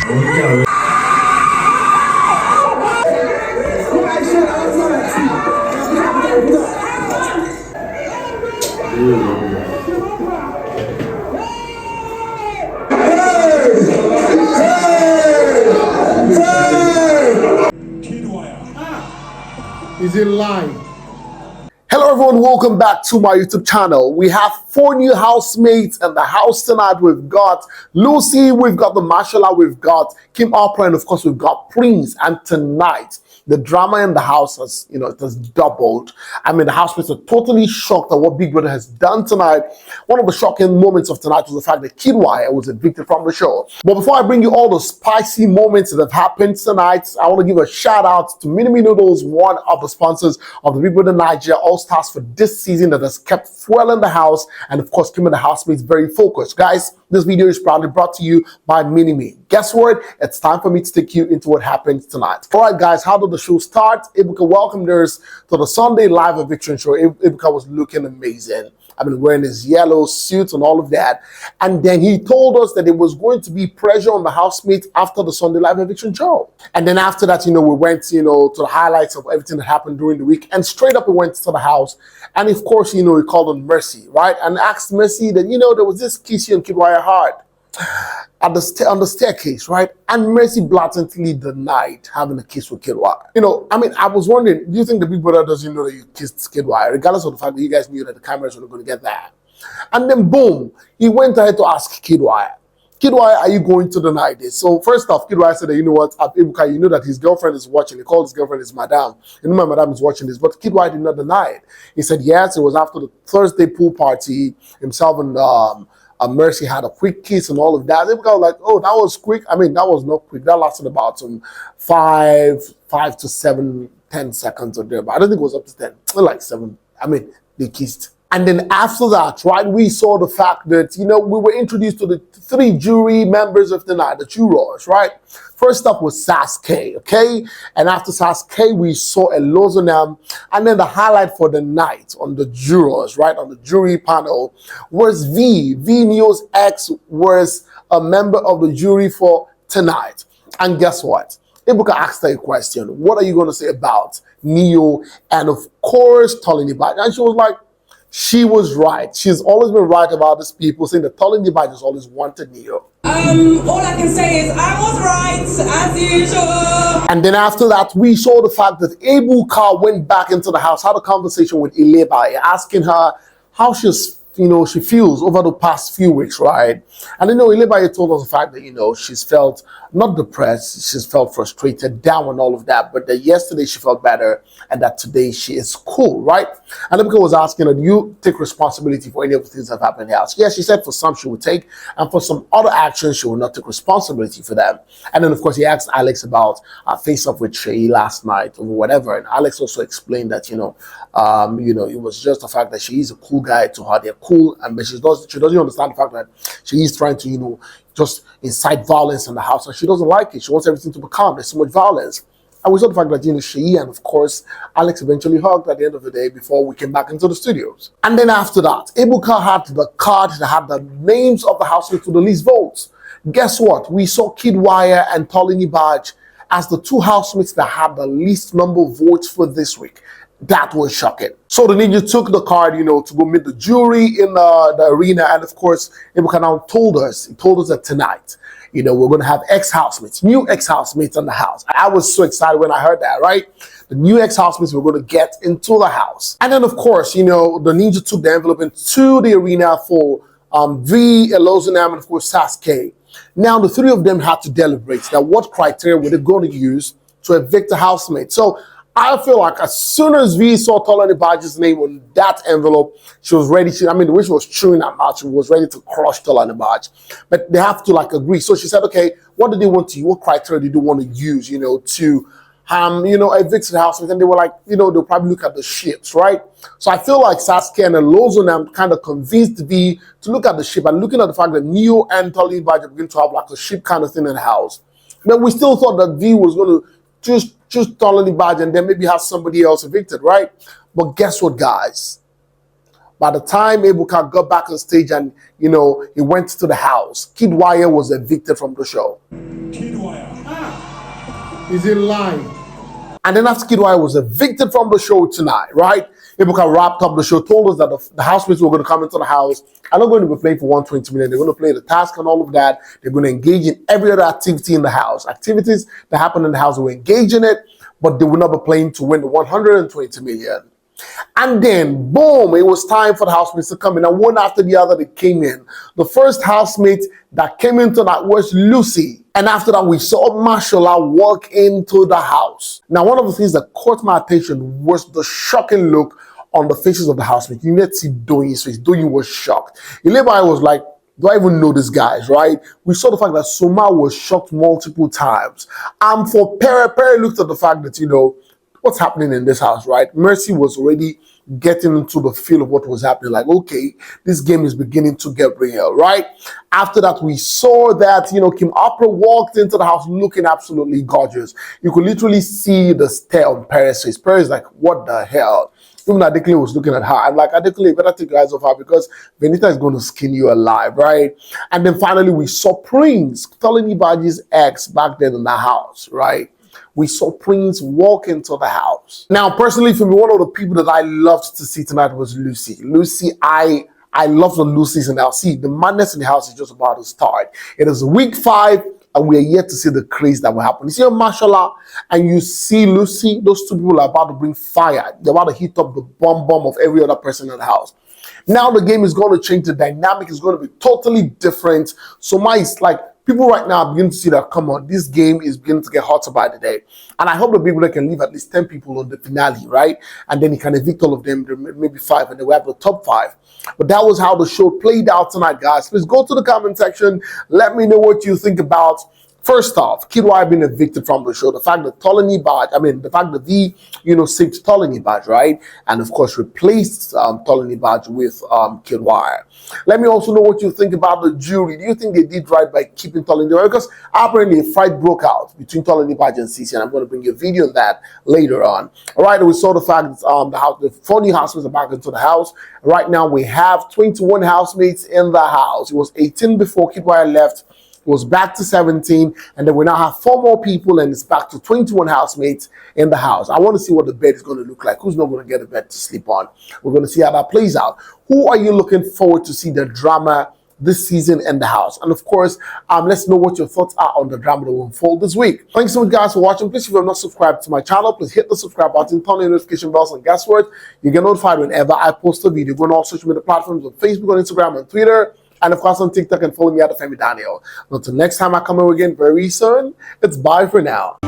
Is it live? Hello everyone, welcome back to my YouTube channel. We have 4 new housemates in the house tonight. We've got Lucy, we've got the Mashallah, we've got Kim Opera, and of course we've got Prince. And tonight, the drama in the house has, it has doubled. I mean, the housemates are totally shocked at what Big Brother has done tonight. One of the shocking moments of tonight was the fact that Kiddwaya was evicted from the show. But before I bring you all the spicy moments that have happened tonight, I want to give a shout out to Minimie Noodles, one of the sponsors of the Brother Naija All-Stars for this season that has kept fueling the house and of course keeping the housemates very focused. Guys, this video is proudly brought to you by Minimie. Guess what? It's time for me to take you into what happens tonight. All right, guys, how did the show start? Ebuka welcomed us to the Sunday Live Eviction Show. Ebuka was looking amazing. I mean, wearing his yellow suit and all of that. And then he told us that it was going to be pressure on the housemates after the Sunday Live Eviction Show. And then after that, we went, to the highlights of everything that happened during the week. And straight up, we went to the house. And of course, he called on Mercy, right? And asked Mercy that, there was this kiss you and Kiddwaya had on the staircase, right? And Mercy blatantly denied having a kiss with Kiddwaya. I was wondering, do you think the Big Brother doesn't know that you kissed Kiddwaya, regardless of the fact that you guys knew that the cameras were going to get that? And then boom, he went ahead to ask Kiddwaya, are you going to deny this? So first off, Kiddwaya said that, Ebuka, that his girlfriend is watching. He called his girlfriend his madam. My madam is watching this, but Kiddwaya did not deny it. He said, yes, it was after the Thursday pool party. Himself and Mercy had a quick kiss and all of that. Ebuka was like, oh, that was quick. I mean, that was not quick. That lasted about some 5 to 7, 10 seconds or there. But I don't think it was up to 10. Like 7. I mean, they kissed. And then after that, right, we saw the fact that, we were introduced to the 3 jury members of the night, the jurors, right? First up was Sasuke, okay? And after Sasuke, we saw Elozonam. And then the highlight for the night on the jurors, right, on the jury panel, was V. V Neo's ex was a member of the jury for tonight. And guess what? Ebuka asked her a question. What are you going to say about Neo and, of course, Tolini Baj? And she was like, she was right. She's always been right about these people, saying that Tolini Baj has always wanted Neo. All I can say is I was right, as usual. And then after that, we saw the fact that Ebuka went back into the house, had a conversation with Ileba, asking her how she's she feels over the past few weeks, right? And Ileba told us the fact that, she's felt not depressed, she's felt frustrated, down and all of that, but that yesterday she felt better and that today she is cool, right? And Ebuka was asking her, do you take responsibility for any of the things that have happened in the house? Yes, she said for some she would take, and for some other actions she will not take responsibility for them. And then, of course, he asked Alex about a face-off with Shay last night or whatever, and Alex also explained that, it was just the fact that she is a cool guy to her. They're cool, and but she doesn't understand the fact that she is trying to, just incite violence in the house, and she doesn't like it. She wants everything to be calm. There's so much violence. And we saw the fact that, she and, of course, Alex eventually hugged at the end of the day before we came back into the studios. And then after that, Ebuka had the card that had the names of the housemates to the least votes. Guess what? We saw Kiddwaya and Tolini Baj as the 2 housemates that had the least number of votes for this week. That was shocking. So the ninja took the card, to go meet the jury in the arena. And of course, Ebuka now told us that tonight, we're going to have ex-housemates, new ex-housemates in the house. I was so excited when I heard that, right? The new ex-housemates were going to get into the house. And then, of course, the ninja took the envelope into the arena for V, Elozonam, and of course, Sasuke. Now, the 3 of them had to deliberate that what criteria were they going to use to evict a housemate. So I feel like as soon as V saw Tolini Baj's name on that envelope, she was ready. The way she was chewing that mouth, she was ready to crush Tolini Baj. But they have to agree. So she said, okay, what do they want to use? What criteria do they want to use, to evict the housemate? And they were like, they'll probably look at the ships, right? So I feel like Sasuke and Elozonam kind of convinced V to look at the ship and looking at the fact that Neo and Tolini Baj are going to have a ship kind of thing in the house. But we still thought that V was going to choose Tolini Baj and then maybe have somebody else evicted, right? But guess what, guys? By the time Ebuka got back on stage and, he went to the house, Kiddwaya was evicted from the show. Kiddwaya. Is it live? And then after Kiddwaya was evicted from the show tonight, right? Ebuka wrapped up the show, told us that the housemates were going to come into the house. Are not going to be playing for 120 million. They're going to play the task and all of that. They're going to engage in every other activity in the house. Activities that happen in the house, they will engage in it, but they will not be playing to win the 120 million. And then, boom, it was time for the housemates to come in. And one after the other, they came in. The first housemate that came into that was Lucy. And after that, we saw Mashallah walk into the house. Now, one of the things that caught my attention was the shocking look on the faces of the housemates. You need to see Doyin's face. Doyin was shocked. Ilebai was like, do I even know these guys, right? We saw the fact that Soma was shocked multiple times. And for Perry looked at the fact that, what's happening in this house, right? Mercy was already getting into the feel of what was happening. Like, okay, this game is beginning to get real, right? After that, we saw that, Kim Opera walked into the house looking absolutely gorgeous. You could literally see the stare on Perry's face. Perry's like, what the hell? Even Adekule was looking at her. I'm like, Adekule, you better take your eyes off her because Benita is going to skin you alive, right? And then finally, we saw Prince, Tolani Baji's ex, back then in the house, right? We saw Prince walk into the house. Now, personally, for me, one of the people that I loved to see tonight was Lucy. Lucy, I love the Lucy's in the house. See, the madness in the house is just about to start. It is week 5, and we are yet to see the craze that will happen. You see Mashallah, and you see Lucy, those two people are about to bring fire. They're about to heat up the bomb of every other person in the house. Now the game is going to change. The dynamic is going to be totally different. So it's like, people right now are beginning to see that, come on, this game is beginning to get hotter by the day. And I hope the people that can leave at least 10 people on the finale, right? And then he can evict all of them, maybe 5, and then we have the top 5. But that was how the show played out tonight, guys. Please go to the comment section. Let me know what you think about, first off, Kiddwaya being evicted from the show. The fact that V, saved Tolani Badge, right? And of course, replaced Tolani Badge with Kiddwaya. Let me also know what you think about the jury. Do you think they did right by keeping Tolani Badge? Because apparently a fight broke out between Tolani Badge and Cece, and I'm going to bring you a video on that later on. All right, we saw the fact that the 4 new housemates are back into the house. Right now, we have 21 housemates in the house. It was 18 before Kiddwaya left. It was back to 17, and then we now have 4 more people, and it's back to 21 housemates in the house. I want to see what the bed is going to look like. Who's not going to get a bed to sleep on? We're going to see how that plays out. Who are you looking forward to see the drama this season in the house? And of course, let's know what your thoughts are on the drama that will unfold this week. Thanks so much, guys, for watching. Please, if you have not subscribed to my channel, please hit the subscribe button, turn on the notification bells, and guess what? You get notified whenever I post a video. Go on all social media platforms on Facebook, on Instagram, and Twitter. And of course on TikTok, and follow me at Olufemi Daniel. Until next time I come over again very soon, it's bye for now.